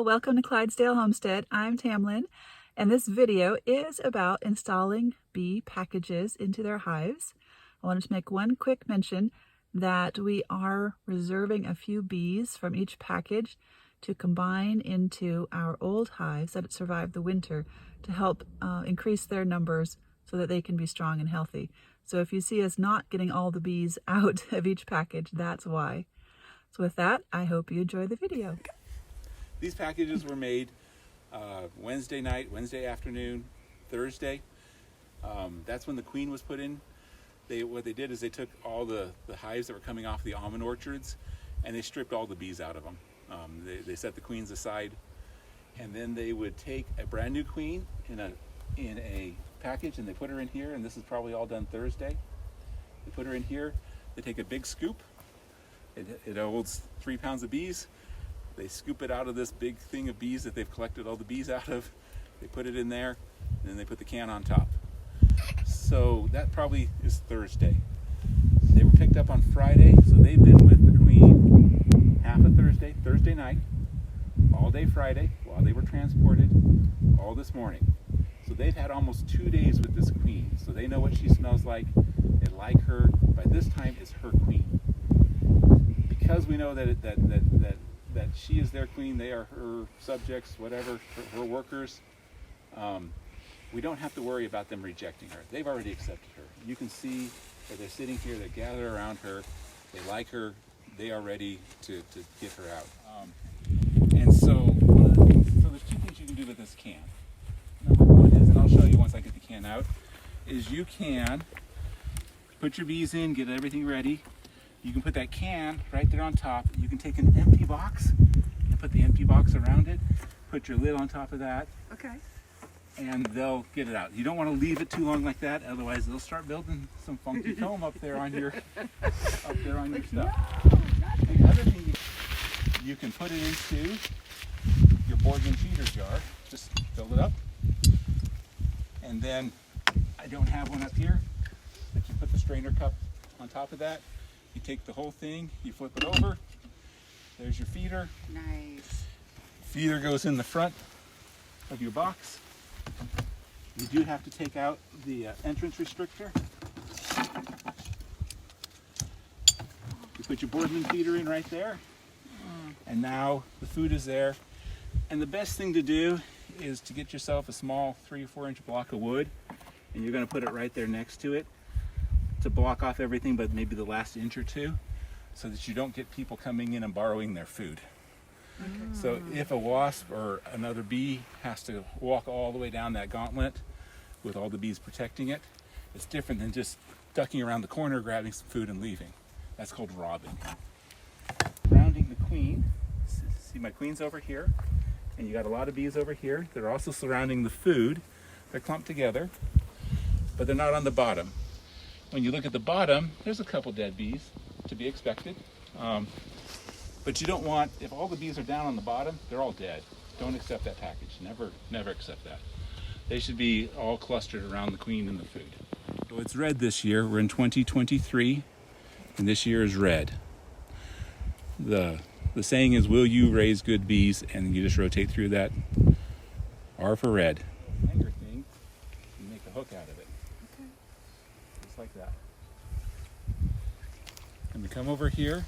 welcome to Clydesdale Homestead. I'm Tamlin, and this video is about installing bee packages into their hives. I wanted to make one quick mention that we are reserving a few bees from each package to combine into our old hives that survived the winter to help increase their numbers so that they can be strong and healthy. So if you see us not getting all the bees out of each package, that's why. So with that, I hope you enjoy the video. These packages were made Wednesday night, Wednesday afternoon, Thursday. That's when the queen was put in. What they did is they took all the hives that were coming off the almond orchards and they stripped all the bees out of them. They set the queens aside, and then they would take a brand new queen in a package and they put her in here, and this is probably all done Thursday. They put her in here, they take a big scoop, it holds 3 pounds of bees. They scoop it out of this big thing of bees that they've collected all the bees out of. They put it in there, and then they put the can on top. So that probably is Thursday. They were picked up on Friday, so they've been with the queen half of Thursday night, all day Friday, while they were transported, all this morning. So they've had almost 2 days with this queen. So they know what she smells like. They like her. By this time, it's her queen. Because we know that she is their queen, they are her subjects, whatever, her workers. We don't have to worry about them rejecting her. They've already accepted her. You can see that they're sitting here, they gather around her, they like her, they are ready to get her out. And so there's 2 things you can do with this can. Number one is, and I'll show you once I get the can out, is you can put your bees in, get everything ready. You can put that can right there on top. You can take an empty box and put the empty box around it. Put your lid on top of that. Okay. And they'll get it out. You don't want to leave it too long like that, otherwise they'll start building some funky foam up there on your stuff. No, the other thing, you can put it into your Boardman feeder jar. Just fill it up. And then I don't have one up here, but you put the strainer cup on top of that. You take the whole thing, you flip it over, there's your feeder. Nice. Feeder goes in the front of your box. You do have to take out the entrance restrictor. You put your Boardman feeder in right there, and now the food is there. And the best thing to do is to get yourself a small 3 or 4 inch block of wood, and you're going to put it right there next to it, to block off everything but maybe the last inch or 2, so that you don't get people coming in and borrowing their food. So if a wasp or another bee has to walk all the way down that gauntlet with all the bees protecting it, it's different than just ducking around the corner, grabbing some food and leaving. That's called robbing. Surrounding the queen, see my queen's over here, and you got a lot of bees over here. They're also surrounding the food. They're clumped together, but they're not on the bottom. When you look at the bottom, there's a couple dead bees, to be expected. But you don't want, if all the bees are down on the bottom, they're all dead. Don't accept that package. Never accept that. They should be all clustered around the queen and the food. So it's red this year. We're in 2023, and this year is red. The saying is, will you raise good bees? And you just rotate through that. R for red. Hanger thing, you make a hook out of it. Okay. Just like that. And we come over here.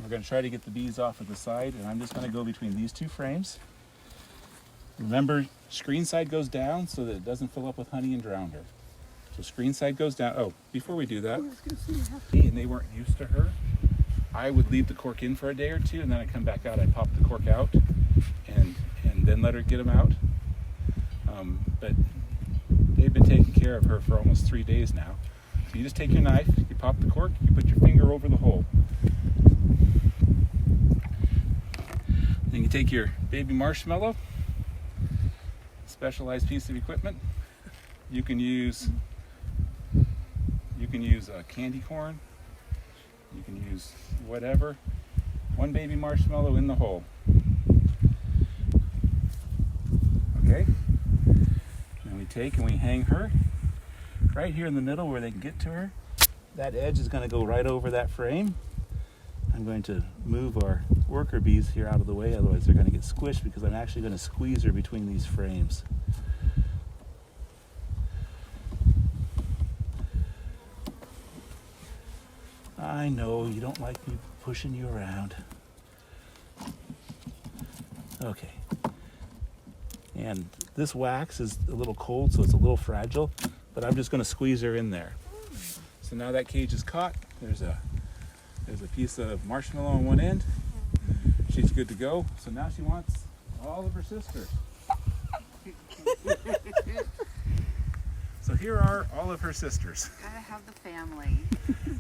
We're going to try to get the bees off of the side, and I'm just going to go between these 2 frames. Remember, screen side goes down so that it doesn't fill up with honey and drown her. So screen side goes down. Oh, before we do that, and they weren't used to her, I would leave the cork in for a day or 2, and then I come back out. I pop the cork out, and then let her get them out. But they've been taking care of her for almost 3 days now. So you just take your knife, you pop the cork, you put your finger over the hole. Then you take your baby marshmallow, specialized piece of equipment. You can use candy corn. You can use whatever. 1 baby marshmallow in the hole. Okay. Then we take and we hang her right here in the middle where they can get to her. That edge is going to go right over that frame. I'm I'm going to move our worker bees here out of the way, otherwise they're going to get squished because I'm actually going to squeeze her between these frames. I know you don't like me pushing you around. Okay. And this wax is a little cold, so it's a little fragile, but I'm just going to squeeze her in there. So now that cage is caught. There's a piece of marshmallow on one end. She's good to go. So now she wants all of her sisters. So here are all of her sisters. Gotta have the family.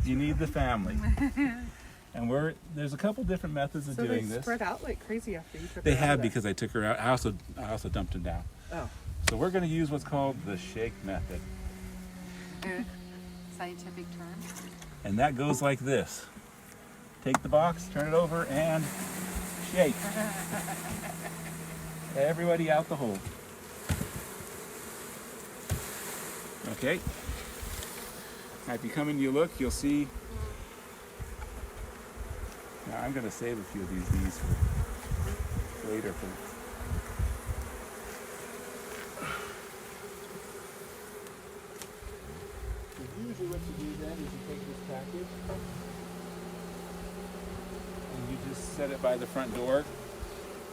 You need the family. And there's a couple different methods of doing this. So they spread out like crazy after you took her They out have, of there. because I took her out. I also dumped them down. Oh. So we're going to use what's called the shake method. Scientific term. And that goes like this. Take the box, turn it over, and shake. Everybody out the hole. Okay. Now if you come and you look, you'll see. Now I'm going to save a few of these bees for later. Usually what you do then is you take this package and you just set it by the front door,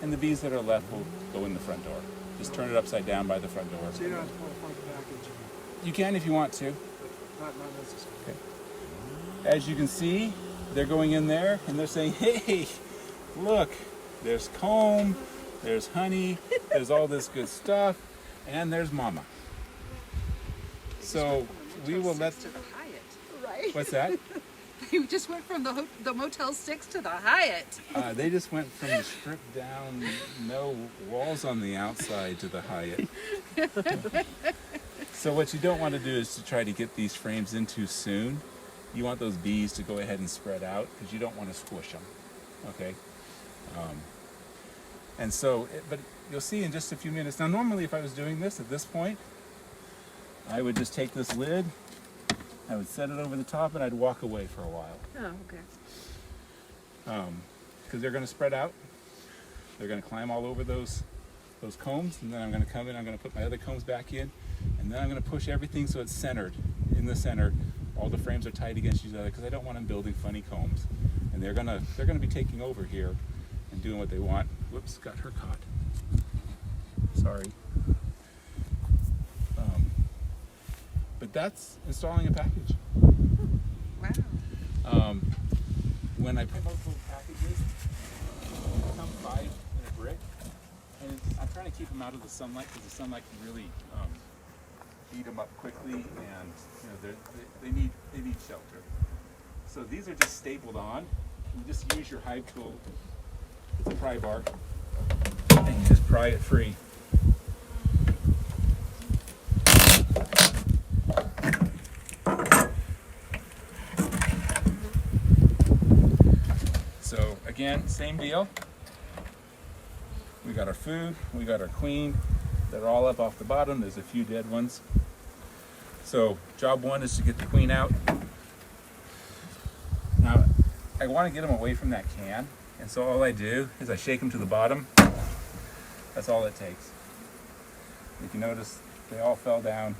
and the bees that are left will go in the front door. Just turn it upside down by the front door. So you don't have to pull a front package. You can if you want to. Not necessary. Okay. As you can see, they're going in there and they're saying, hey, look, there's comb, there's honey, there's all this good stuff, and there's mama. So we will let... To the Hyatt, right? What's that? You just went from the Motel 6 to the Hyatt. They just went from the stripped down, no walls on the outside to the Hyatt. So what you don't want to do is to try to get these frames in too soon. You want those bees to go ahead and spread out because you don't want to squish them. Okay? And so, but you'll see in just a few minutes. Now normally if I was doing this at this point, I would just take this lid, I would set it over the top, and I'd walk away for a while. Oh, okay. Because they're going to spread out. They're going to climb all over those combs, and then I'm going to come in, I'm going to put my other combs back in, and then I'm going to push everything so it's centered. In the center, all the frames are tight against each other because I don't want them building funny combs. And they're going to be taking over here and doing what they want. Whoops, got her caught. Sorry. But that's installing a package. Wow. When I put those little packages, they come 5 in a brick, and I'm trying to keep them out of the sunlight because the sunlight can really heat them up quickly, and they need shelter. So these are just stapled on. You just use your hive tool. It's a pry bar, and you just pry it free. So again, same deal. We got our food, we got our queen. They're all up off the bottom. There's a few dead ones. So job one is to get the queen out. Now, I want to get them away from that can. And so all I do is I shake them to the bottom. That's all it takes. If you notice, they all fell down.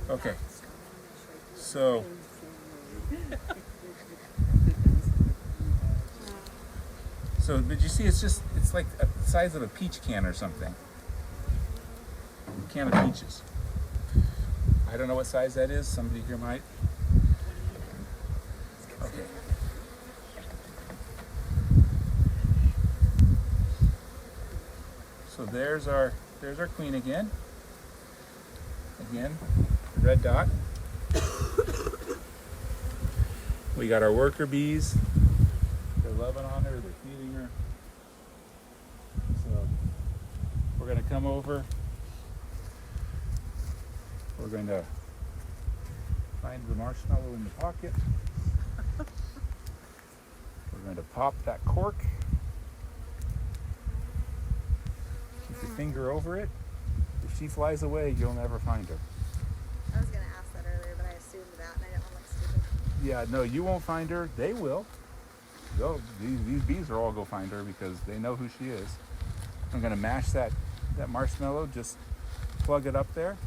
Okay, so did you see it's like the size of a peach can or something. A can of peaches. I don't know what size that is, somebody here might. Okay. So there's our queen again. Again, the red dot. We got our worker bees. They're loving on her, they're feeding her. So we're going to come over. We're going to find the marshmallow in the pocket. We're going to pop that cork. Keep your finger over it. she flies away, you'll never find her. I was going to ask that earlier, but I assumed that and I didn't want to look stupid. Yeah, no, you won't find her. They will. These bees will all go find her because they know who she is. I'm going to mash that marshmallow, just plug it up there.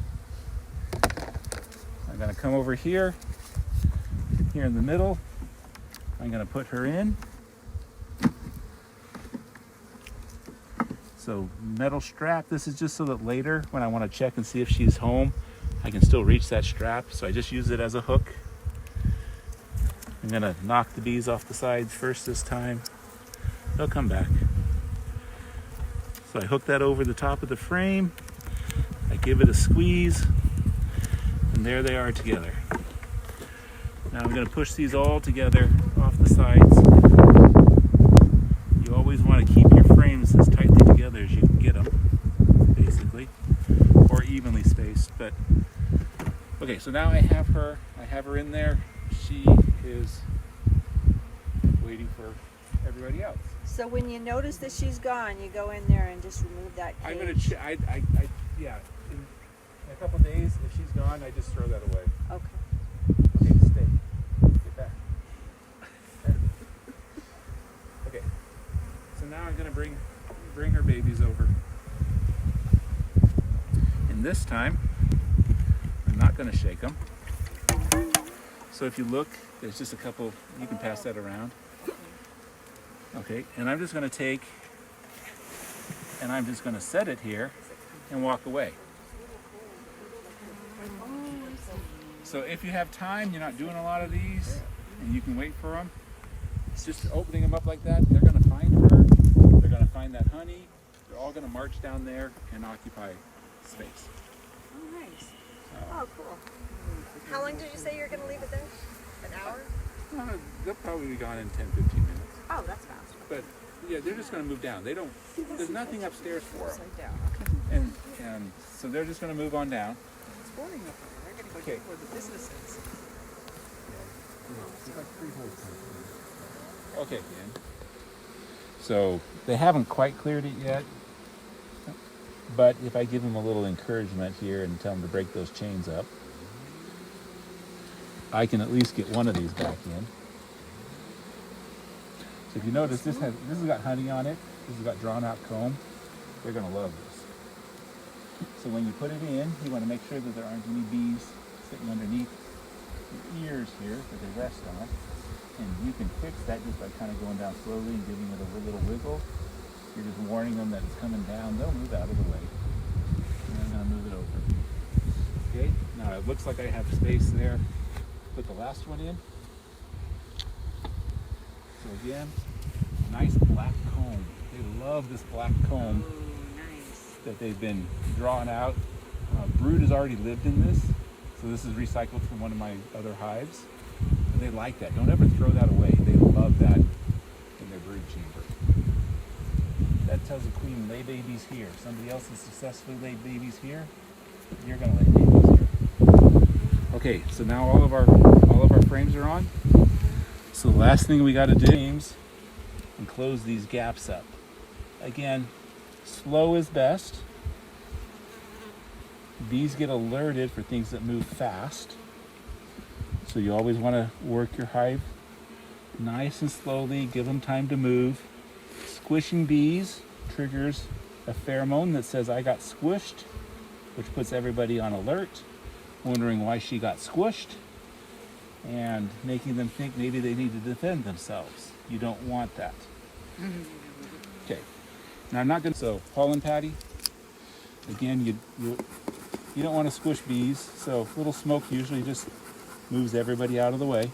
I'm going to come over here in the middle. I'm going to put her in. So metal strap, this is just so that later when I want to check and see if she's home, I can still reach that strap. So I just use it as a hook. I'm going to knock the bees off the sides first this time. They'll come back. So I hook that over the top of the frame. I give it a squeeze, and there they are together. Now I'm going to push these all together off the sides. You always want to keep your frames as tightly together as you can get them, basically, or evenly spaced. But okay, so now I have her in there. She is waiting for everybody else. So when you notice that she's gone, you go in there and just remove that cage. I'm gonna yeah. In a couple days, if she's gone, I just throw that away. Okay. Okay, stay. Get back. Okay. So now I'm gonna bring her babies over. And this time, I'm not gonna shake them. So if you look, there's just a couple. You can pass that around. Okay, and I'm just going to take, and I'm just going to set it here and walk away. So if you have time, you're not doing a lot of these, and you can wait for them, it's just opening them up like that. They're going to find her, they're going to find that honey, they're all going to march down there and occupy space. Oh, nice. Oh, cool. How long did you say you're going to leave it there? An hour? They'll probably be gone in 10, 15 minutes. Oh, that's fast. But yeah, they're just going to move down. They don't. There's nothing upstairs for them, Upside down. Okay. and so they're just going to move on down. It's boring up there. They're going to go Okay. where the business is. Okay, Ken. So they haven't quite cleared it yet, but if I give them a little encouragement here and tell them to break those chains up, I can at least get one of these back in. So if you notice, this has got honey on it. This has got drawn out comb. They're going to love this. So when you put it in, you want to make sure that there aren't any bees sitting underneath the ears here that they rest on. And you can fix that just by kind of going down slowly and giving it a little wiggle. You're just warning them that it's coming down. They'll move out of the way. And I'm going to move it over. Okay, now it looks like I have space there. Put the last one in. So again, nice black comb. They love this black comb that they've been drawing out. Brood has already lived in this, so this is recycled from one of my other hives. And they like that. Don't ever throw that away. They love that in their brood chamber. That tells the queen, lay babies here. If somebody else has successfully laid babies here, you're going to lay babies here. Okay, so now all of our frames are on. So the last thing we got to do is and close these gaps up. Again, slow is best. Bees get alerted for things that move fast. So you always want to work your hive nice and slowly, give them time to move. Squishing bees triggers a pheromone that says I got squished, which puts everybody on alert, wondering why she got squished, and making them think maybe they need to defend themselves. You don't want that. Okay. Now I'm not going to, so pollen patty, again, you don't want to squish bees, so little smoke usually just moves everybody out of the way.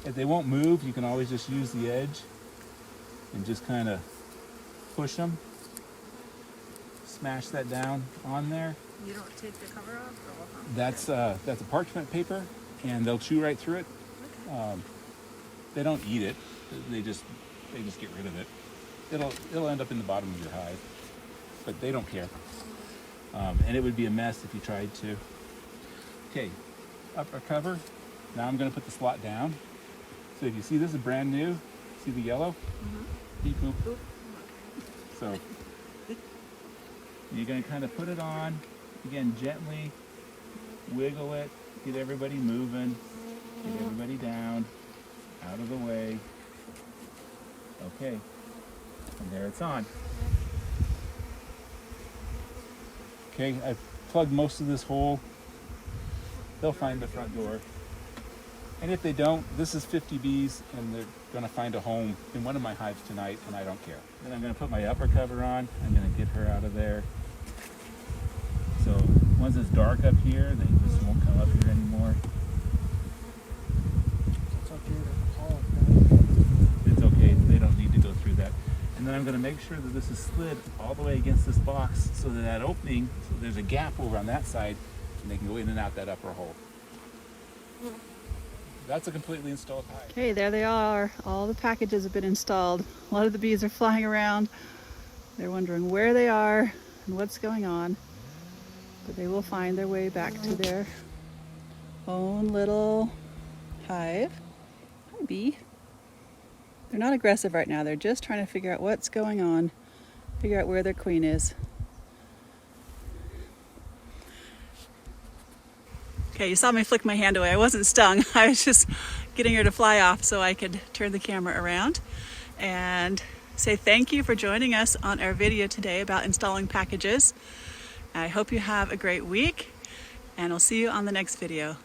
If they won't move, you can always just use the edge and just kind of push them. Smash that down on there. You don't take the cover off? Or That's a parchment paper, and they'll chew right through it. They don't eat it. They just get rid of it. It'll end up in the bottom of your hive, but they don't care. And it would be a mess if you tried to. Okay, upper cover. Now I'm going to put the slot down. So if you see this is brand new, see the yellow? Beep boop. So You're going to kind of put it on, again, gently wiggle it, get everybody moving, get everybody down, out of the way. Okay, and there it's on. Okay, I've plugged most of this hole. They'll find the front door. And if they don't, this is 50 bees and they're gonna find a home in one of my hives tonight and I don't care. Then I'm gonna put my upper cover on. I'm gonna get her out of there. So once it's dark up here, they just won't come up here anymore. It's up here to pollen. It's okay, they don't need to go through that. And then I'm gonna make sure that this is slid all the way against this box so that opening, so there's a gap over on that side and they can go in and out that upper hole. That's a completely installed hive. Okay, there they are. All the packages have been installed. A lot of the bees are flying around. They're wondering where they are and what's going on. But they will find their way back to their own little hive. Hi, bee. They're not aggressive right now. They're just trying to figure out what's going on, figure out where their queen is. Okay, you saw me flick my hand away. I wasn't stung. I was just getting her to fly off so I could turn the camera around and say thank you for joining us on our video today about installing packages. I hope you have a great week and I'll see you on the next video.